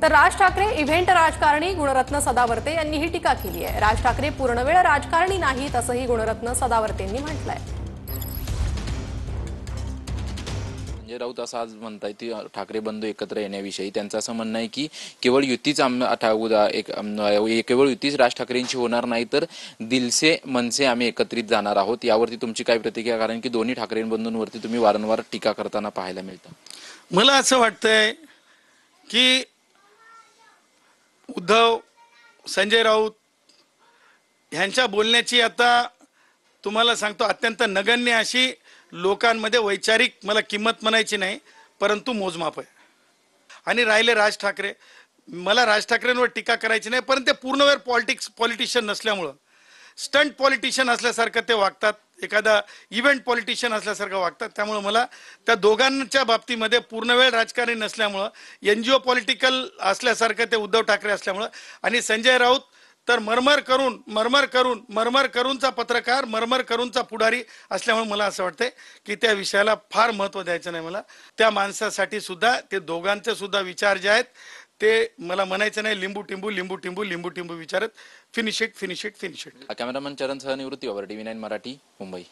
तर राज ठाकरे इव्हेंट राजकारणी गुणरत्न सदावर्ते यांनी ही टीका केली आहे। राज ठाकरे पूर्णवेळ राजकारणी नाहीत असंही गुणरत्न सदावर्तेंनी म्हटलंय। संजय राऊत असं आज म्हणताय की ठाकरे बंधू एकत्र येण्याविषयी त्यांचं असं म्हणणं आहे की केवळ युतीच केवळ युतीच राज ठाकरेंची होणार नाही तर दिलसे मनसे आम्ही एकत्रित जाणार आहोत। यावरती तुमची काय प्रतिक्रिया, कारण की दोन्ही ठाकरे बंधूंवरती तुम्ही वारंवार टीका करताना पाहायला मिळतं। मला असं वाटतंय की उद्धव संजय राऊत यांच्या बोलण्याची आता तुम्हाला सांगतो अत्यंत नगण्य अशी लोकांमध्ये वैचारिक मला किंमत म्हणायची नाही, परंतु मोजमाप आहे। आणि राहिले राज ठाकरे, मला राज ठाकरेंवर टीका करायची नाही, परंतु ते पूर्णवेळ पॉलिटिशियन नसल्यामुळं स्टंट पॉलिटिशियन असल्यासारखं ते वागतात, एखादा इव्हेंट पॉलिटिशियन असल्यासारखं वागतात। त्यामुळे मला त्या दोघांच्या बाबतीमध्ये पूर्णवेळ राजकारणी नसल्यामुळं एनजीओ पॉलिटिकल असल्यासारखं ते उद्धव ठाकरे असल्यामुळं, आणि संजय राऊत तर मरमर करूनचा पत्रकार, मरमर करूनचा पुढारी असल्यामुळे मला असं वाटतंय की त्या विषयाला फार महत्त्व द्यायचं नाही। मला त्या माणसासाठी सुद्धा ते दोघांचे सुद्धा विचार जे आहेत ते मला म्हणायचं नाही लिंबू टिंबू विचारत फिनिश इट। कॅमेरामन चरण सह निवृत्ती टीव्ही 9 मराठी, मुंबई।